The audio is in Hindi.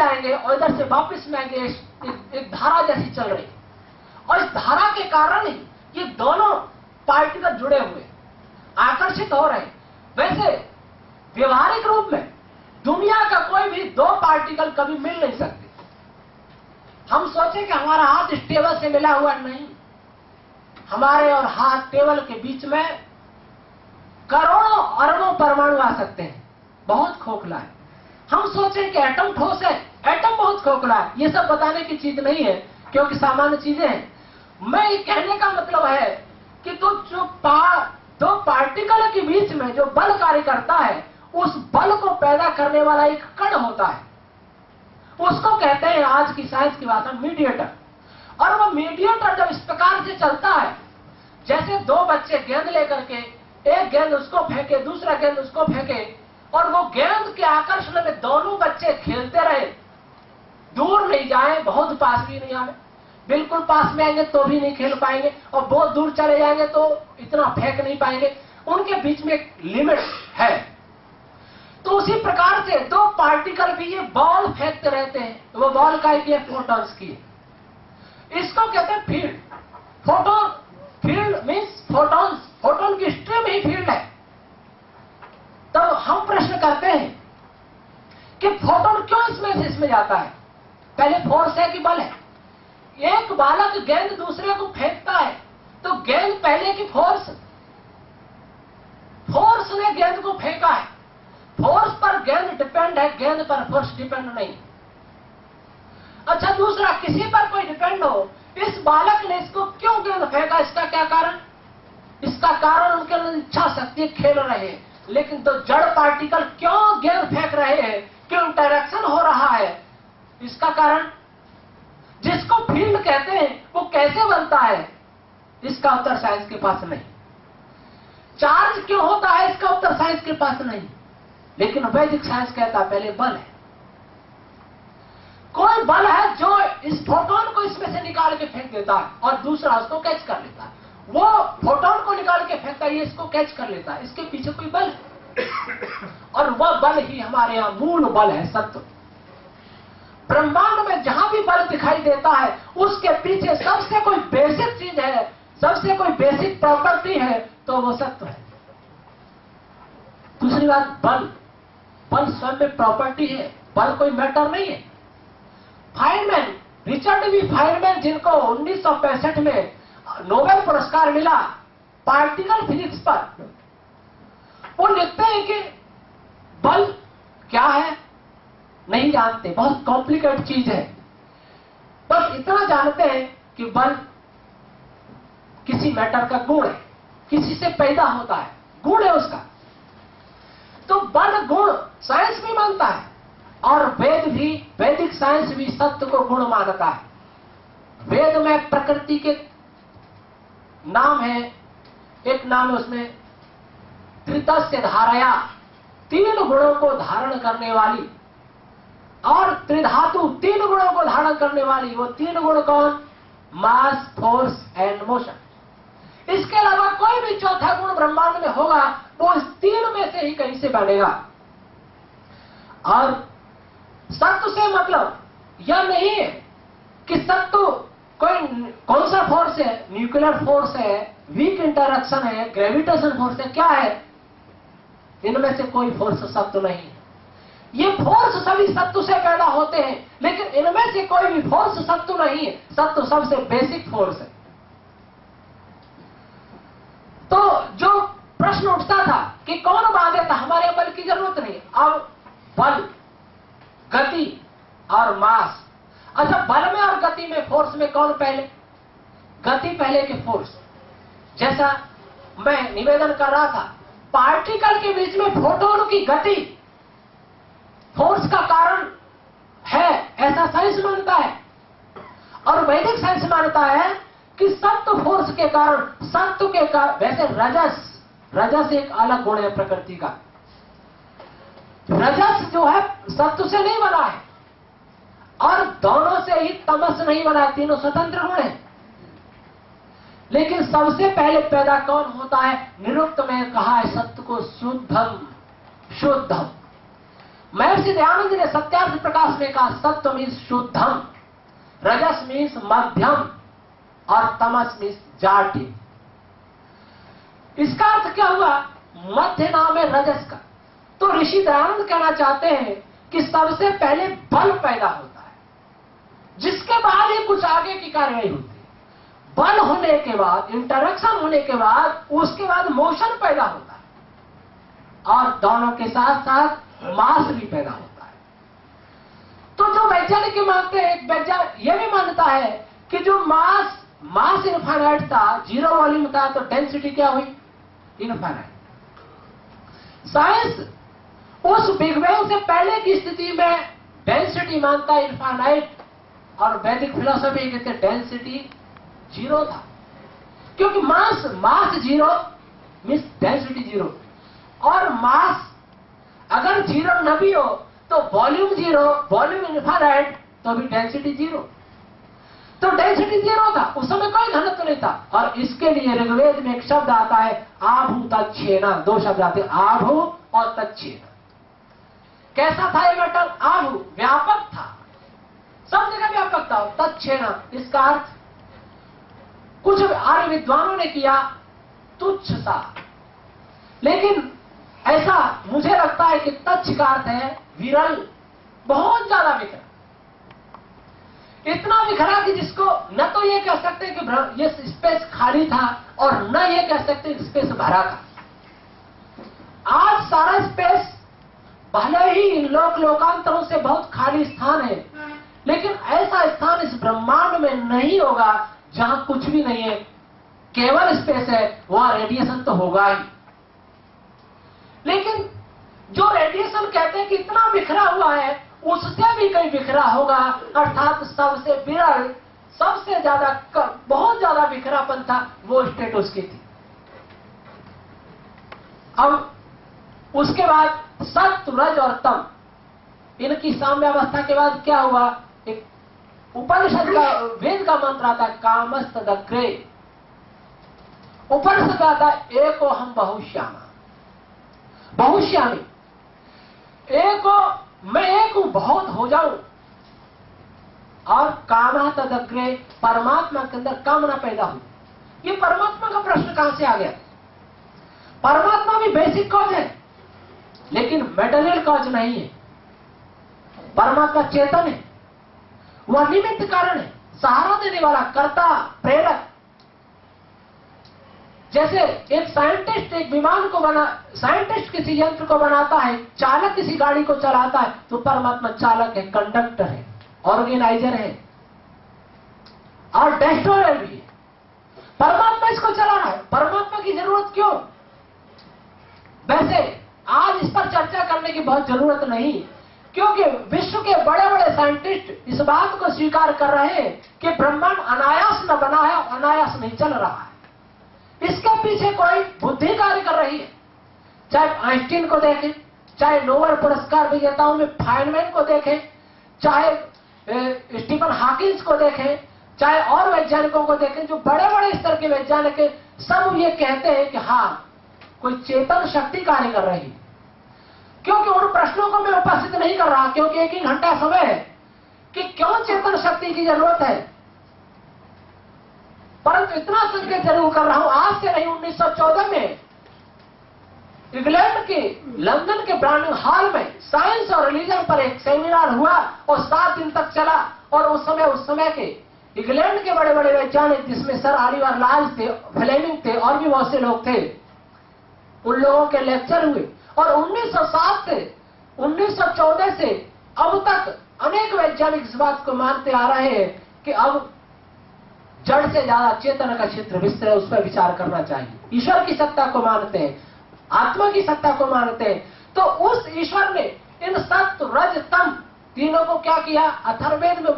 जाएंगे और इधर से वापस में आएंगे, एक धारा जैसी चल रही। और इस धारा के कारण ही ये दोनों पार्टिकल जुड़े हुए, आकर्षित हो रहे। वैसे व्यवहारिक रूप में दुनिया का कोई भी दो पार्टिकल कभी मिल नहीं सकते। हम सोचे कि हमारा हाथ इस टेबल से मिला हुआ, नहीं, हमारे और हाथ टेबल के बीच में करोड़ों अरबों परमाणु आ सकते हैं। बहुत खोखला है। हम सोचें कि एटम ठोस है, एटम बहुत खोखला है। ये सब बताने की चीज नहीं है, क्योंकि सामान्य चीजें हैं। मैं ये कहने का मतलब है कि तो जो दो पार्टिकल के बीच में जो बल कार्य करता है, उस बल को पैदा करने वाला एक कण होता है। उसको कहते हैं आज की साइंस की भाषा मीडिएटर। और वो मीडिएटर जब इस प्रकार से चलता है, जैसे दो बच्चे गेंद लेकर के, एक गेंद उसको फेंके, दूसरा गेंद उसको फेंके, और वो गेंद के आकर्षण में दोनों बच्चे खेलते रहे, दूर नहीं जाए, बहुत पास भी नहीं आए, बिल्कुल पास में आएंगे तो भी नहीं खेल पाएंगे, और बहुत दूर चले जाएंगे तो इतना फेंक नहीं पाएंगे। उनके बीच में एक लिमिट है। तो उसी प्रकार से दो पार्टिकल भी ये बॉल फेंकते रहते हैं। वो बॉल का एक ये फोटॉन्स की है। इसको कहते हैं field. Photon field means photons, photon की स्ट्रीम ही फील्ड है। तो हम प्रश्न करते हैं कि फोटोन क्यों इसमें से इसमें जाता है? पहले फोर्स है कि बल है? एक बालक गेंद दूसरे को फेंकता है तो गेंद पहले की फोर्स ने गेंद को फेंका है। फोर्स पर गेंद डिपेंड है, गेंद पर फोर्स डिपेंड नहीं। अच्छा, दूसरा किसी पर कोई डिपेंड हो, इस बालक ने इसको क्यों गेंद फेंका? इसका क्या कारण? इसका कारण उनके अंदर इच्छा शक्ति, खेल रहे हैं। लेकिन तो जड़ पार्टिकल क्यों गेंद फेंक रहे हैं, क्यों इंटरेक्शन हो रहा है? इसका कारण जिसको फील्ड कहते हैं वो कैसे बनता है, इसका उत्तर साइंस के पास नहीं। चार्ज क्यों होता है, इसका उत्तर साइंस के पास नहीं। लेकिन वैदिक साइंस कहता है पहले बल है। कोई बल है जो इस फोटोन को इसमें से निकाल के फेंक देता है और दूसरा उसको कैच कर लेता है। वो फोटोन को निकाल के फेंकता है, ये इसको कैच कर लेता है। इसके पीछे कोई बल है और वह बल ही हमारे यहां मूल बल है, सत्व। ब्रह्मांड में जहां भी बल दिखाई देता है उसके पीछे सबसे कोई बेसिक चीज है, सबसे कोई बेसिक प्रॉपर्टी है, तो वो सत्व है। दूसरी बात, बल स्वयं में प्रॉपर्टी है, बल कोई मैटर नहीं है। फाइनमैन, रिचर्ड बी फाइनमैन, जिनको 1965 में नोबेल पुरस्कार मिला पार्टिकल फिजिक्स पर, वो लिखते हैं कि बल क्या है नहीं जानते, बहुत कॉम्प्लिकेटेड चीज है। बस इतना जानते हैं कि बल किसी मैटर का गुण है, किसी से पैदा होता है, गुण है उसका। तो बल गुण साइंस भी मानता है और वेद भी, वैदिक साइंस भी सत्य को गुण मानता है। वेद में प्रकृति के नाम है, एक नाम है उसमें त्रितस्य धारया, 3 गुणों को धारण करने वाली, और त्रिधातु 3 गुणों को धारण करने वाली। वो 3 गुण कौन? मास, फोर्स एंड मोशन। इसके अलावा कोई भी चौथा गुण ब्रह्मांड में होगा वो इस 3 में से ही कहीं से बनेगा। और सत्व से मतलब यह नहीं है कि सत्व कौन सा फोर्स है, न्यूक्लियर फोर्स है, वीक इंटरैक्शन है, ग्रेविटेशन फोर्स है, क्या है? इनमें से कोई फोर्स सत्व नहीं है। ये फोर्स सभी सत्व से पैदा होते हैं, लेकिन इनमें से कोई भी फोर्स सत्व नहीं है। सत्व सबसे बेसिक फोर्स है। तो जो प्रश्न उठता था कि कौन बांधे था, हमारे बल की जरूरत नहीं। अब बल, गति और मास। अच्छा, बल में और गति में, फोर्स में कौन पहले? गति पहले के फोर्स। जैसा मैं निवेदन कर रहा था, पार्टिकल के बीच में फोटोन की गति फोर्स का कारण है, ऐसा साइंस मानता है। और वैदिक साइंस मानता है कि सत्व फोर्स के कारण, सत्व के कारण। वैसे रजस एक अलग गुण है प्रकृति का। रजस जो है सत्व से नहीं बना है और दोनों से ही तमस नहीं बना है, तीनों स्वतंत्र गुण है। लेकिन सबसे पहले पैदा कौन होता है? निरुक्त में कहा है सत्य को शुद्धम, शुद्धम। महर्षि दयानंद ने सत्यार्थ प्रकाश में कहा, सत्व मीन्स शुद्धम, रजस मीन्स मध्यम और तमस मीन्स जाटी। इसका अर्थ क्या हुआ? मध्य नाम है रजस का। तो ऋषि दयानंद कहना चाहते हैं कि सबसे पहले बल पैदा होता है, जिसके बाद ही कुछ आगे की कार्यवाही होती है। बल होने के बाद, इंटरेक्शन होने के बाद, उसके बाद मोशन पैदा होता है और दोनों के साथ साथ मास भी पैदा होता है। तो जो वैज्ञानिक मानते हैं, एक वैज्ञानिक यह भी मानता है कि जो मास इनफाइनाइट था, जीरो वॉल्यूम था, तो डेंसिटी क्या हुई? इनफाइनाइट। साइंस उस बिग बैंग से पहले की स्थिति में डेंसिटी मानता है इनफाइनाइट, और वैदिक फिलोसफी कहते हैं डेंसिटी जीरो था, क्योंकि mass zero means density zero, और मास अगर जीरो न भी हो तो वॉल्यूम जीरो, वॉल्यूम इनफाइनाइट, तो भी डेंसिटी जीरो। तो डेंसिटी जीरो था, उस समय कोई घनत्व नहीं था। और इसके लिए ऋग्वेद में एक शब्द आता है आभू तच्छेना, दो शब्द आते हैं, आभू और तच्छेना। कैसा था ये मेटल? आभू, व्यापक था, सब जगह व्यापक था। तच्छेना, इसका अर्थ कुछ आर्य विद्वानों ने किया तुच्छ सा, लेकिन ऐसा मुझे लगता है कि तच्छ का अर्थ है विरल, बहुत ज्यादा बिखरा, इतना बिखरा कि जिसको न तो ये कह सकते कि ये स्पेस खाली था और न ये कह सकते कि स्पेस भरा था। आज सारा स्पेस भले ही लोकांतरों से बहुत खाली स्थान है, लेकिन ऐसा स्थान इस ब्रह्मांड में नहीं होगा जहां कुछ भी नहीं है, केवल स्पेस है, वहां रेडिएशन तो होगा ही। लेकिन जो रेडिएशन कहते हैं कि इतना बिखरा हुआ है, उससे भी कहीं बिखरा होगा, अर्थात सबसे विरल, सबसे ज्यादा, बहुत ज्यादा बिखरापन था, वो स्टेट उसकी थी। अब उसके बाद सत्व, रज और तम, इनकी साम्यावस्था के बाद क्या हुआ? एक उपनिषद का, वेद का मंत्र आता है कामस्तदग्रे। उपनिषद आता है एको हम बहुश्यामा, बहुश्यामी, मैं एक हूं, बहुत हो जाऊं। और कामः तदग्रे, परमात्मा के अंदर कामना पैदा हुई। ये परमात्मा का प्रश्न कहां से आ गया? परमात्मा भी बेसिक कॉज है, लेकिन मेटेरियल कॉज नहीं है। परमात्मा चेतन है, वह निमित्त कारण है, सहारा देने वाला, कर्ता, प्रेरक। जैसे एक साइंटिस्ट एक विमान को साइंटिस्ट किसी यंत्र को बनाता है, चालक किसी गाड़ी को चलाता है, तो परमात्मा चालक है, कंडक्टर है, ऑर्गेनाइजर है और डिस्ट्रॉयर भी है। परमात्मा इसको चला रहा है, परमात्मा की जरूरत क्यों? वैसे आज इस पर चर्चा करने की बहुत जरूरत नहीं, क्योंकि विश्व के बड़े बड़े साइंटिस्ट इस बात को स्वीकार कर रहे हैं कि ब्रह्मांड अनायास न बना है, अनायास नहीं चल रहा है। इसके पीछे कोई बुद्धि कार्य कर रही है। चाहे आइंस्टीन को देखें, चाहे नोबेल पुरस्कार विजेताओं में फाइनमैन को देखें, चाहे स्टीफन हॉकिंस को देखें, चाहे और वैज्ञानिकों को देखें, जो बड़े बड़े स्तर के वैज्ञानिक हैं, सब ये कहते हैं कि हाँ, कोई चेतन शक्ति कार्य कर रही है। क्योंकि उन प्रश्नों को मैं उपस्थित नहीं कर रहा, क्योंकि एक ही घंटा समय है कि क्यों चेतन शक्ति की जरूरत है, परंतु इतना संकेत जरूर कर रहा हूं, आज से नहीं, 1914 में इंग्लैंड के लंदन के ब्राउनिंग हॉल में साइंस और रिलीजन पर एक सेमिनार हुआ और 7 दिन तक चला। और उस समय के इंग्लैंड के बड़े बड़े वैज्ञानिक, जिसमें सर ऑलिवर लार्ज थे, फ्लेमिंग थे, और भी बहुत से लोग थे, उन लोगों के लेक्चर हुए। और 1907 से 1914 से अब तक अनेक वैज्ञानिक इस बात को मानते आ रहे हैं कि अब जड़ से ज्यादा चेतन का क्षेत्र विस्तृत है, उस पर विचार करना चाहिए। ईश्वर की सत्ता को मानते हैं, आत्मा की सत्ता को मानते हैं। तो उस ईश्वर ने इन सत्व, रज, तम तीनों को क्या किया? अथर्ववेद में